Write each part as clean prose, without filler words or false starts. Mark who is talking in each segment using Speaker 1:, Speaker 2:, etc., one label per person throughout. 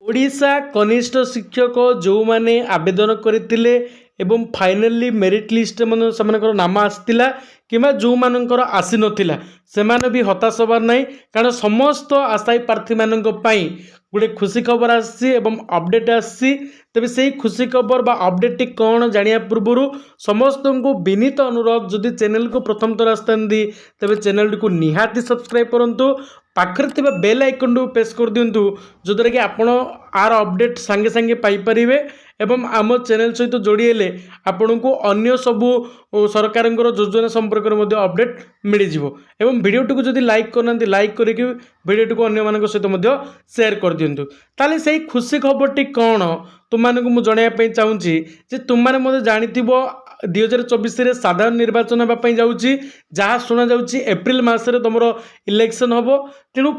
Speaker 1: ओडिशा कनिष्ठ शिक्षक जो माने आवेदन करते एवं फाइनाली मेरिट लिस्ट में से नाम आसाला कि जो मानकर आसी नाला से भी हताश हबार ना कारण समस्त आशायी प्रार्थी मान गोटे खुशी खबर आसी अपडेट आसी तेज से खुशी खबर बा अपडेट कौन जाना पूर्व समस्त को विनीत अनुरोध जदि चैनल को प्रथम थर आसती तेज चैनल को निहाती सब्सक्राइब करूँ पाखरे थिबा बेल आइकन को प्रेस कर दिंतु जद्वारा कि आपण आर अपडेट सांगे सांगे पाइपर एवं आम चैनल सहित जोड़ी हेले आपण को अन्य सबू सरकार योजना संपर्क में अपडेट मिल एवं वीडियो को जदि लाइक करना लाइक करके वीडियो को अन्य सहित शेयर कर दिंतु ताले से खुशी खबरटी कौन तुमको मुझे जनवाई चाहूँगी तुमने जानी 2024 साधारण निर्वाचन होगापी जाऊँगी जहाँ शुणा जाऊँगी एप्रिल मसरे तुम इलेक्शन हम तेणु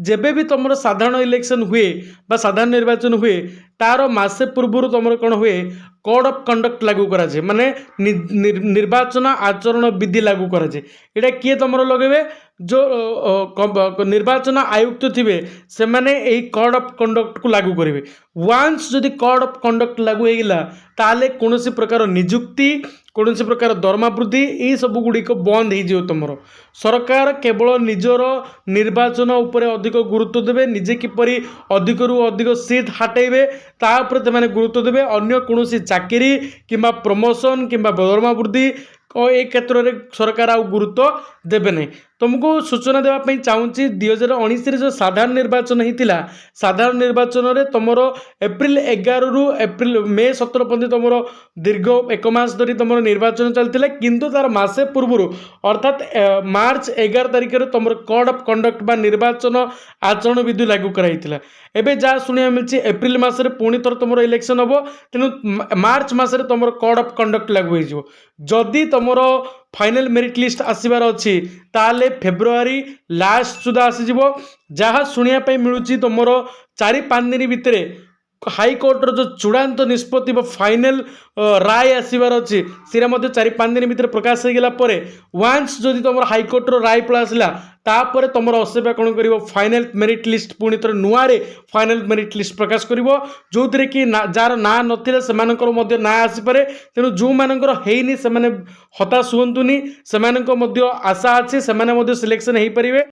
Speaker 1: जेबे भी तुम साधारण इलेक्शन हुए बा साधारण निर्वाचन हुए तार मासे पूर्व तुम कौन हुए कोड ऑफ कंडक्ट लागू कराए माने निर्वाचन आचरण विधि लागू कराए यहाँ किए तुम लगे जो निर्वाचन आयुक्त थे से मैंने यही कोड ऑफ कंडक्ट को लागू करेंगे वांस जदि कोड ऑफ कंडक्ट लागू होगा ताले कौन प्रकार निजुक्ति कौन प्रकार दरमा वृद्धि ये सब गुड़िक बंद हो तुम सरकार केवल निजर निर्वाचन उपर अधिक गुरुत्व देवे निजे किपरि अधिक रु अधिक सीट हटेबे तापर से गुरुत्व देवे अन्य कौन चाकरी किंबा प्रमोशन किंबा दरमा वृद्धि ए क्षेत्र में सरकार आ गुरुत्व देवे नहीं तुमको सूचना देवाई चाहूँगी 2019 जो साधारण निर्वाचन होता साधारण निर्वाचन में तुम एप्रिल 11 रु एप्रिल मे 17 पर्यटन तुम दीर्घ एक मास धरी तुम निर्वाचन चलता किंतु तार मासे पूर्व अर्थात मार्च 11 तारिख में तुम कोड ऑफ कंडक्ट बा निर्वाचन आचरण विधि लागू कराइला एबे जहाँ शुणा मिली एप्रिल मसरे पुणी थर तुम इलेक्शन हम तेणु मार्च मसरे तुम कोड ऑफ कंडक्ट लागू हो जदि तुम फाइनल मेरिट लिस्ट आसबार अच्छी ताले फेब्रुआरी लास्ट सुधा आसीज जहाँ शुणापी मिलूँ तुम 4-5 दिन भितर हाईकोर्टर जो चूड़ांत निष्पत्ति फाइनल राय आसबार अच्छी से 4-5 दिन भितर प्रकाश हो गला वांस जदि तुम हाईकोर्टर राय पड़ा आसला तापर तुम असेबा कौन कर फाइनल मेरिट लिस्ट पुणी थोड़े नुआरे फाइनल मेरिट लिस्ट प्रकाश कर जो थे कि जार ना नाला से ना आसीपे तेणु जो मानकर होनी से हताश हुंतुनि से आशा अच्छी से सिलेक्शन हो पारे।